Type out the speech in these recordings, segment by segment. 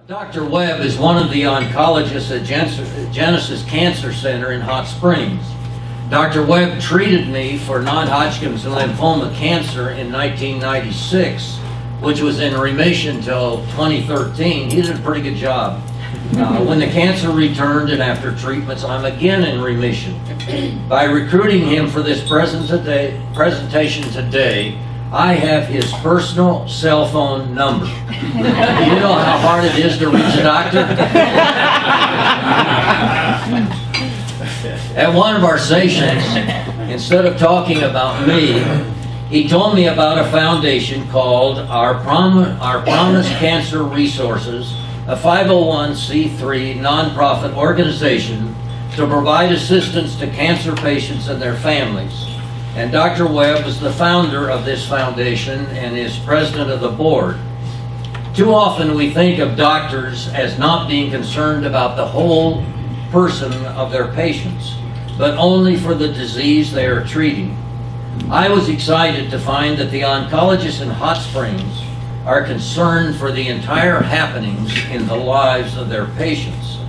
Dr. Webb is one of the oncologists at Genesis Cancer Center in Hot Springs. Dr. Webb treated me for non-Hodgkin's lymphoma cancer in 1996, which was in remission till 2013. He did a pretty good job. When the cancer returned and after treatments, I'm again in remission. By recruiting him for this presentation today, I have his personal cell phone number. You know how hard it is to reach a doctor? At one of our sessions, instead of talking about me, he told me about a foundation called Our Promise Cancer Resources, a 501c3 nonprofit organization to provide assistance to cancer patients and their families. And Dr. Webb is the founder of this foundation and is president of the board. Too often we think of doctors as not being concerned about the whole person of their patients, but only for the disease they are treating. I was excited to find that the oncologists in Hot Springs are concerned for the entire happenings in the lives of their patients.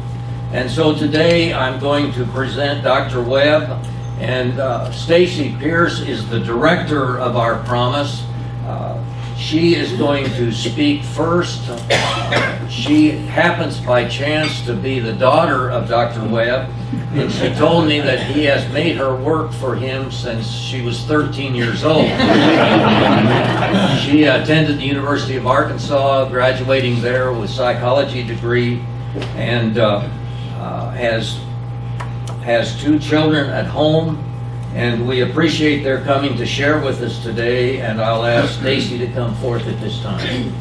And so today I'm going to present Dr. Webb, and Stacy Pierce is the director of Our Promise. She is going to speak first. She happens by chance to be the daughter of Dr. Webb, and she told me that he has made her work for him since she was 13 years old. She attended the University of Arkansas, graduating there with a psychology degree, and has two children at home. And we appreciate their coming to share with us today, and I'll ask Stacy to come forth at this time.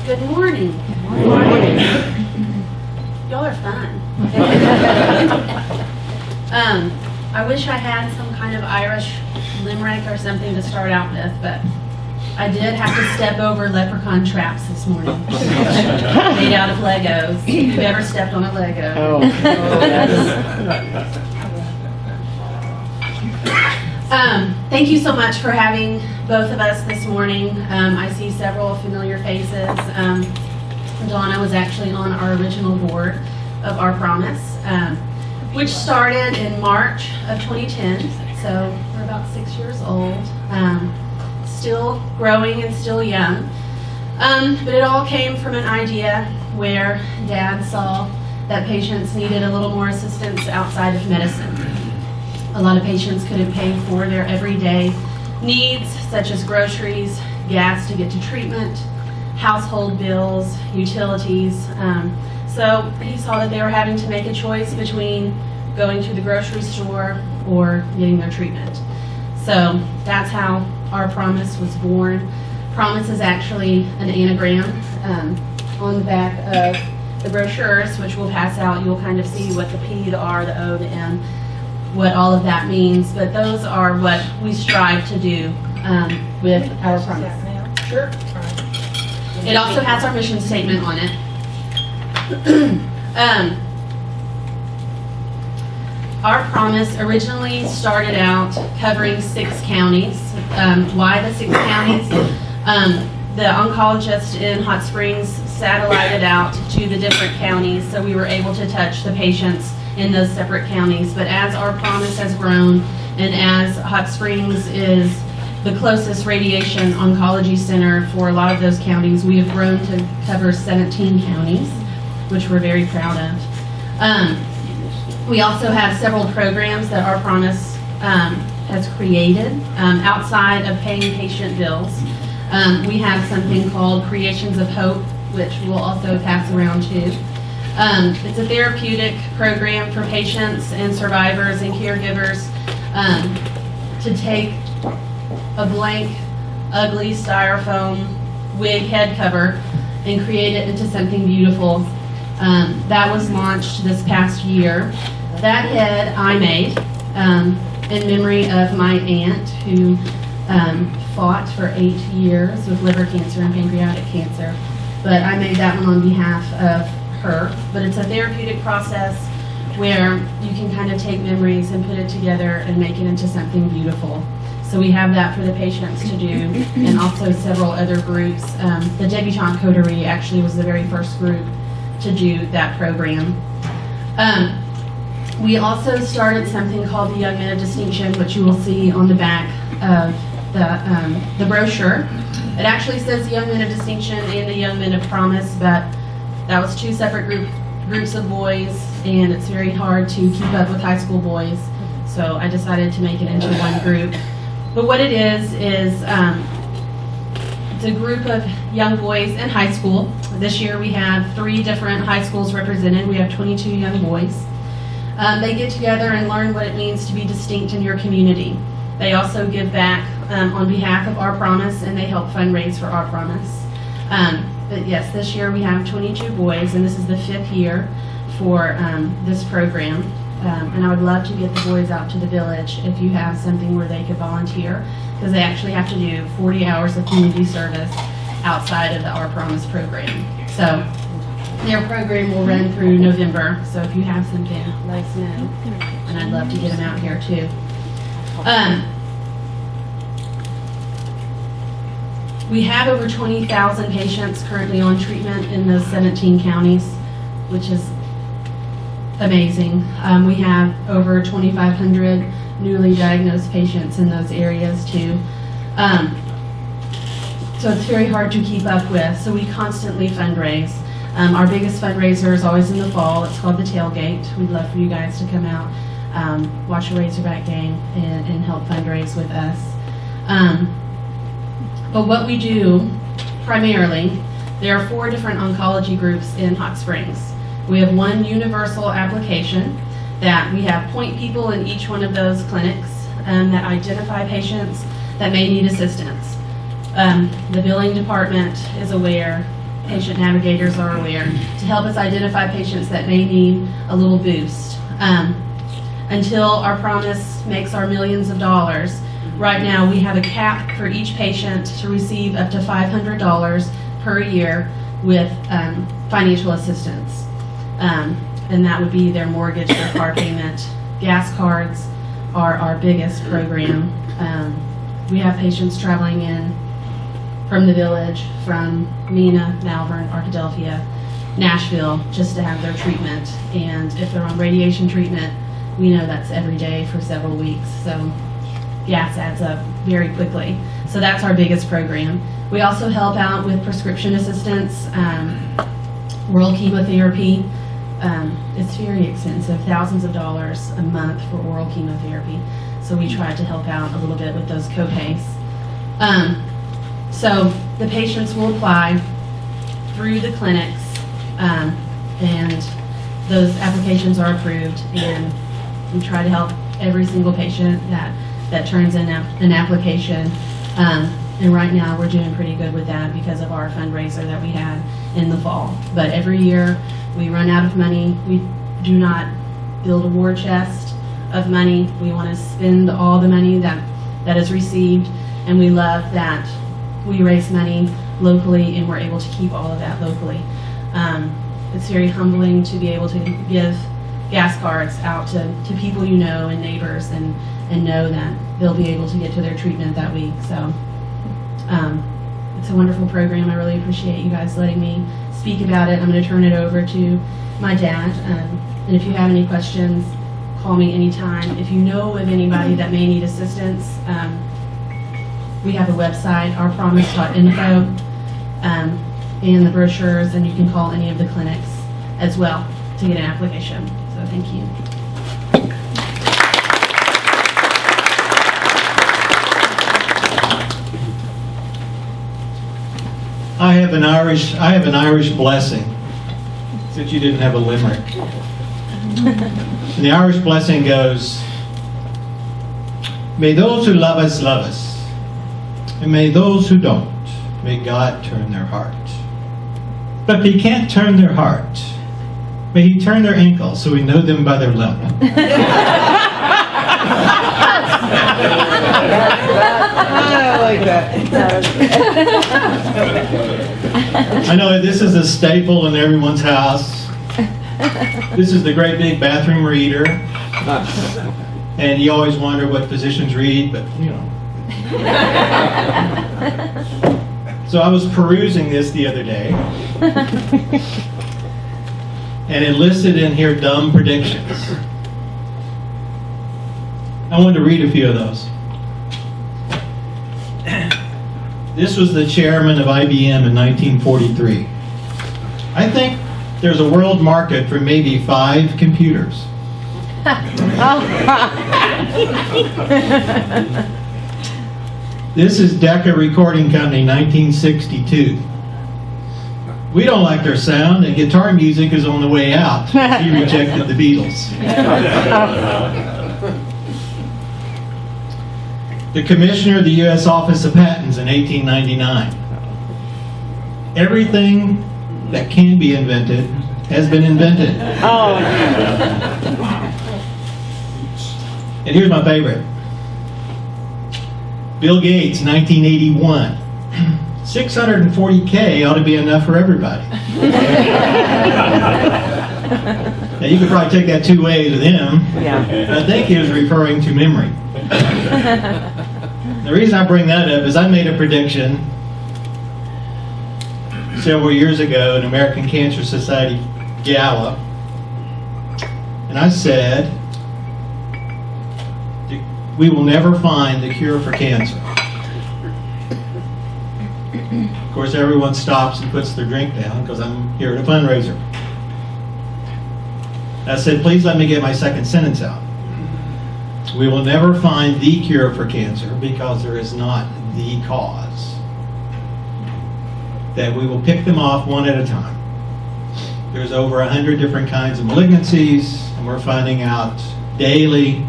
Good morning. Good morning. Y'all are fun. I wish I had some kind of Irish limerick or something to start out with, but I did have to step over leprechaun traps this morning, made out of Legos. If you've ever stepped on a Lego. Thank you so much for having both of us this morning. I see several familiar faces. Donna was actually on our original board of Our Promise, which started in March of 2010, so we're about 6 years old. Still growing and still young. But it all came from an idea where Dad saw that patients needed a little more assistance outside of medicine. A lot of patients couldn't pay for their everyday needs, such as groceries, gas to get to treatment, household bills, utilities. So he saw that they were having to make a choice between going to the grocery store or getting their treatment. So that's how Our Promise was born. Promise is actually an anagram. On the back of the brochures, which we'll pass out, you'll kind of see what the P, the R, the O, the M, what all of that means. But those are what we strive to do with Our Promise. Sure. It also has our mission statement on it. Our Promise originally started out covering 6 counties. Why the 6 counties? The oncologist in Hot Springs satellited out to the different counties, so we were able to touch the patients in those separate counties. But as Our Promise has grown, and as Hot Springs is the closest radiation oncology center for a lot of those counties, we have grown to cover 17 counties, which we're very proud of. We also have several programs that Our Promise has created outside of paying patient bills. We have something called Creations of Hope, which we'll also pass around too. It's a therapeutic program for patients and survivors and caregivers to take a blank, ugly styrofoam wig head cover and create it into something beautiful. That was launched this past year. That head I made in memory of my aunt who fought for 8 years with liver cancer and pancreatic cancer. But I made that one on behalf of her. But it's a therapeutic process where you can kind of take memories and put it together and make it into something beautiful. So we have that for the patients to do, and also several other groups. The Debutante Coterie actually was the very first group to do that program. We also started something called the Young Men of Distinction, which you will see on the back of the brochure. It actually says the Young Men of Distinction and the Young Men of Promise, but that was two separate groups of boys, and it's very hard to keep up with high school boys, so I decided to make it into one group. But what it is it's a group of young boys in high school. This year we have 3 different high schools represented. We have 22 young boys. They get together and learn what it means to be distinct in your community. They also give back on behalf of Our Promise, and they help fundraise for Our Promise. But yes, this year we have 22 boys, and this is the 5th year for this program. And I would love to get the boys out to the village if you have something where they could volunteer, because they actually have to do 40 hours of community service outside of the Our Promise program. So their program will run through November, so if you have something, let us know, and I'd love to get them out here too. We have over 20,000 patients currently on treatment in those 17 counties, which is amazing. We have over 2,500 newly diagnosed patients in those areas too. So it's very hard to keep up with, so we constantly fundraise. Our biggest fundraiser is always in the fall. It's called the Tailgate. We'd love for you guys to come out, watch a Razorback game, and help fundraise with us. But what we do, primarily, there are 4 different oncology groups in Hot Springs. We have one universal application that we have point people in each one of those clinics that identify patients that may need assistance. The billing department is aware, patient navigators are aware, to help us identify patients that may need a little boost. Until Our Promise makes our millions of dollars, right now we have a cap for each patient to receive up to $500 per year with financial assistance. And that would be their mortgage, their car payment. Gas cards are our biggest program. We have patients traveling in from the village, from Mena, Malvern, Arkadelphia, Nashville, just to have their treatment. And if they're on radiation treatment, we know that's every day for several weeks. So gas adds up very quickly. So that's our biggest program. We also help out with prescription assistance, oral chemotherapy. It's very expensive, thousands of dollars a month for oral chemotherapy. So we try to help out a little bit with those co-pays. So the patients will apply through the clinics, and those applications are approved, and we try to help every single patient that turns in an application. And right now we're doing pretty good with that because of our fundraiser that we had in the fall. But every year we run out of money. We do not build a war chest of money. We want to spend all the money that is received, and we love that we raise money locally and we're able to keep all of that locally. It's very humbling to be able to give gas cards out to people you know and neighbors, and know that they'll be able to get to their treatment that week. So it's a wonderful program. I really appreciate you guys letting me speak about it. I'm going to turn it over to my dad, and if you have any questions, call me anytime. If you know of anybody that may need assistance, we have a website, ourpromise.info, and the brochures, and you can call any of the clinics as well to get an application. So thank you. I have an Irish blessing, since you didn't have a limerick. And the Irish blessing goes, may those who love us, and may those who don't, may God turn their heart. But if He can't turn their heart, may He turn their ankles so we know them by their limp. I like that. I know this is a staple in everyone's house. This is the great big bathroom reader. And you always wonder what physicians read, but you know. So I was perusing this the other day. And it listed in here dumb predictions. I wanted to read a few of those. This was the chairman of IBM in 1943. I think there's a world market for maybe 5 computers. This is Decca Recording Company, 1962. We don't like their sound, and guitar music is on the way out. He rejected the Beatles. The commissioner of the U.S. Office of Patents in 1899. Everything that can be invented has been invented. Oh. And here's my favorite. Bill Gates, 1981. 640K ought to be enough for everybody. Now you could probably take that 2 ways with him. Yeah. I think he was referring to memory. The reason I bring that up is I made a prediction several years ago in American Cancer Society Gala, and I said we will never find the cure for cancer. Of course, everyone stops and puts their drink down because I'm here at a fundraiser. I said, please let me get my second sentence out. We will never find the cure for cancer because there is not the cause. That we will pick them off one at a time. There's over 100 different kinds of malignancies, and we're finding out daily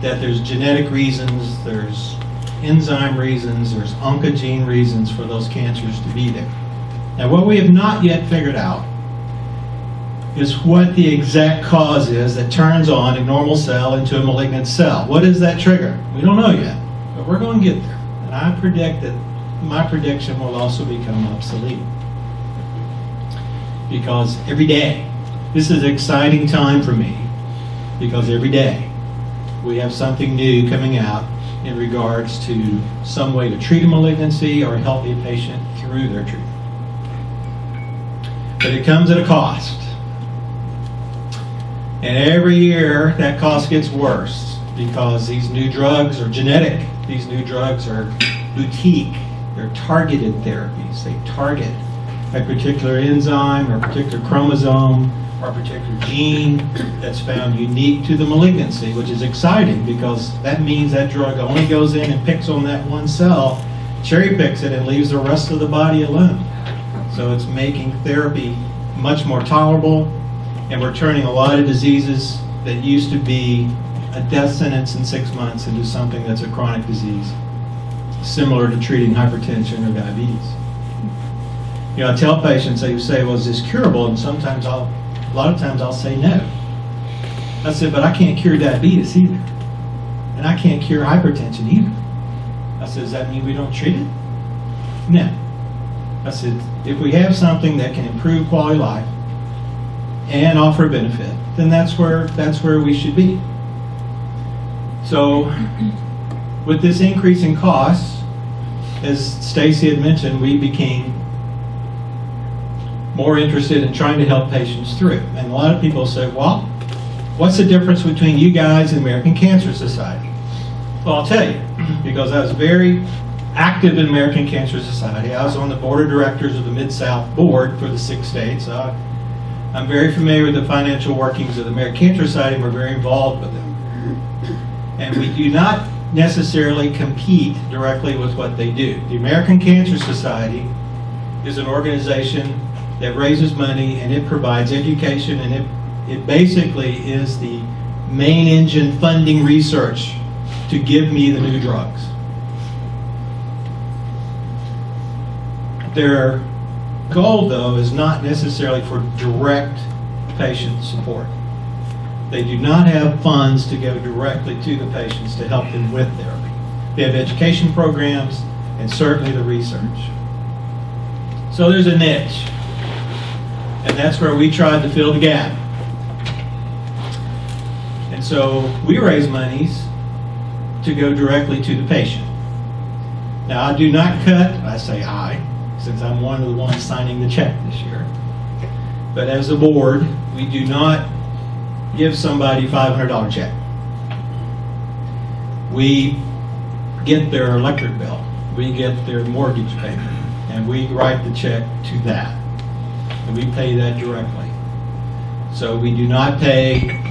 that there's genetic reasons, there's enzyme reasons, there's oncogene reasons for those cancers to be there. Now, what we have not yet figured out is what the exact cause is that turns on a normal cell into a malignant cell. What is that trigger? We don't know yet, but we're going to get there. And I predict that my prediction will also become obsolete. Because every day, this is an exciting time for me, because every day we have something new coming out in regards to some way to treat a malignancy or help a patient through their treatment. But it comes at a cost. And every year that cost gets worse because these new drugs are genetic. These new drugs are boutique. They're targeted therapies. They target a particular enzyme or a particular chromosome or a particular gene that's found unique to the malignancy, which is exciting because that means that drug only goes in and picks on that one cell, cherry picks it, and leaves the rest of the body alone. So it's making therapy much more tolerable, and we're turning a lot of diseases that used to be a death sentence in 6 months into something that's a chronic disease, similar to treating hypertension or diabetes. You know, I tell patients, they say, well, is this curable? And sometimes a lot of times I'll say no. I said, but I can't cure diabetes either. And I can't cure hypertension either. I said, does that mean we don't treat it? No. I said, if we have something that can improve quality of life and offer a benefit, then that's where we should be. So with this increase in costs, as Stacy had mentioned, we became more interested in trying to help patients through it. And a lot of people say, well, what's the difference between you guys and American Cancer Society? Well, I'll tell you, because I was very active in American Cancer Society. I was on the board of directors of the Mid-South Board for the 6 states. I'm very familiar with the financial workings of the American Cancer Society, and we're very involved with them. And we do not necessarily compete directly with what they do. The American Cancer Society is an organization that raises money, and it provides education, and it basically is the main engine funding research to give me the new drugs. Their goal, though, is not necessarily for direct patient support. They do not have funds to go directly to the patients to help them with therapy. They have education programs and certainly the research. So there's a niche. And that's where we tried to fill the gap. And so we raise monies to go directly to the patient. Now, I do not cut, I say I, since I'm one of the ones signing the check this year. But as a board, we do not give somebody $500 check. We get their electric bill, we get their mortgage payment, and we write the check to that. And we pay that directly. So we do not pay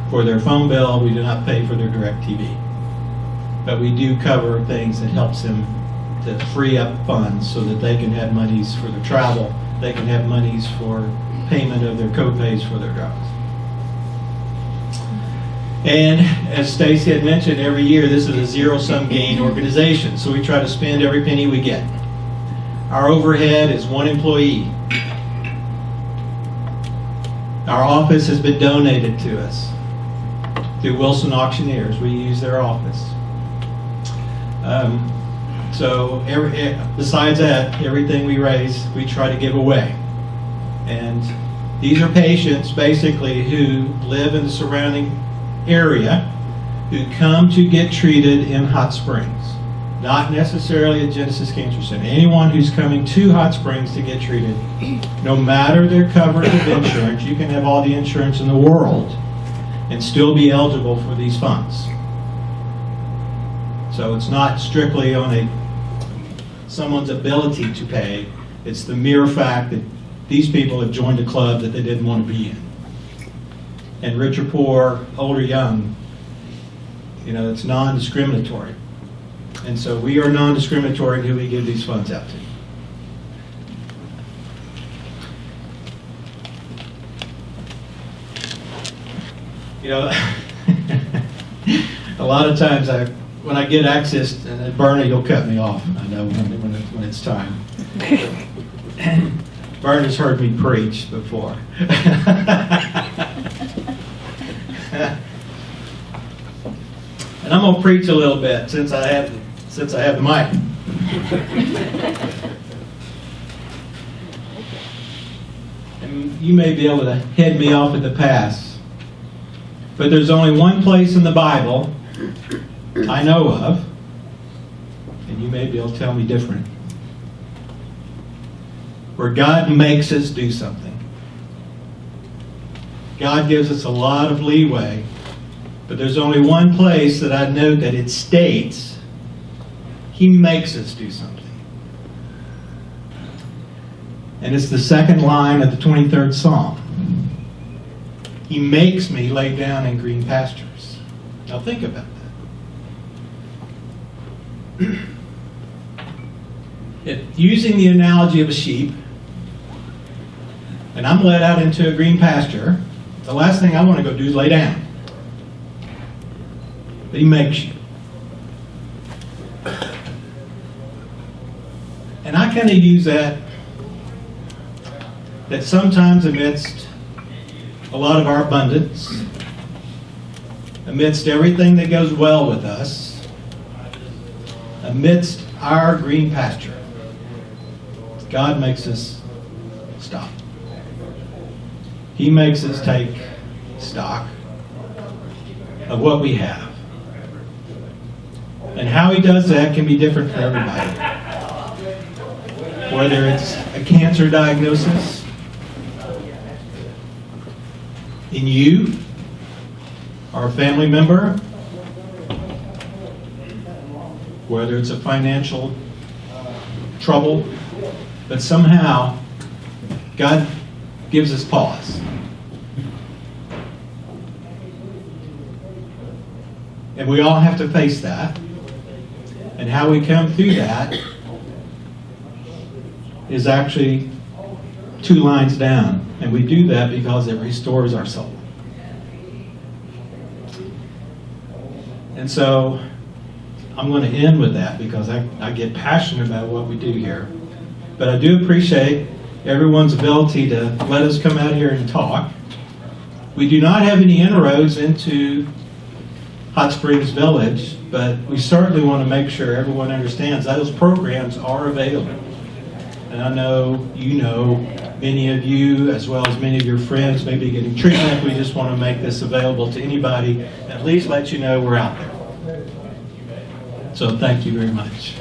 for their phone bill, we do not pay for their DirecTV. But we do cover things that helps them to free up funds so that they can have monies for their travel, they can have monies for payment of their co-pays for their drugs. And as Stacy had mentioned, every year this is a zero-sum gain organization, so we try to spend every penny we get. Our overhead is 1 employee. Our office has been donated to us through Wilson Auctioneers. We use their office. Besides that, everything we raise, we try to give away. And these are patients basically who live in the surrounding area who come to get treated in Hot Springs. Not necessarily at Genesis Cancer Center. Anyone who's coming to Hot Springs to get treated, no matter their coverage of insurance, you can have all the insurance in the world and still be eligible for these funds. So it's not strictly on someone's ability to pay. It's the mere fact that these people have joined a club that they didn't want to be in. And rich or poor, old or young, it's non-discriminatory. And so we are non-discriminatory in who we give these funds out to. A lot of times when I get access, and Bernie, you'll cut me off, I know when it's time. Bernie's heard me preach before. And I'm going to preach a little bit since I have the mic. And you may be able to head me off at the pass, but there's only one place in the Bible I know of, and you may be able to tell me different, where God makes us do something. God gives us a lot of leeway, but there's only one place that I know that it states He makes us do something. And it's the second line of the 23rd Psalm. He makes me lay down in green pastures. Now think about that. Using the analogy of a sheep, and I'm led out into a green pasture, the last thing I want to go do is lay down. But He makes you. And I kind of use that sometimes amidst a lot of our abundance, amidst everything that goes well with us, amidst our green pasture, God makes us stop. He makes us take stock of what we have. And how He does that can be different for everybody. Whether it's a cancer diagnosis in you or a family member, whether it's a financial trouble, but somehow God gives us pause. And we all have to face that. And how we come through that is actually 2 lines down. And we do that because it restores our soul. And so I'm going to end with that because I get passionate about what we do here. But I do appreciate everyone's ability to let us come out here and talk. We do not have any inroads into Hot Springs Village, but we certainly want to make sure everyone understands that those programs are available. And I know you know many of you, as well as many of your friends, may be getting treatment. We just want to make this available to anybody, at least let you know we're out there. So thank you very much.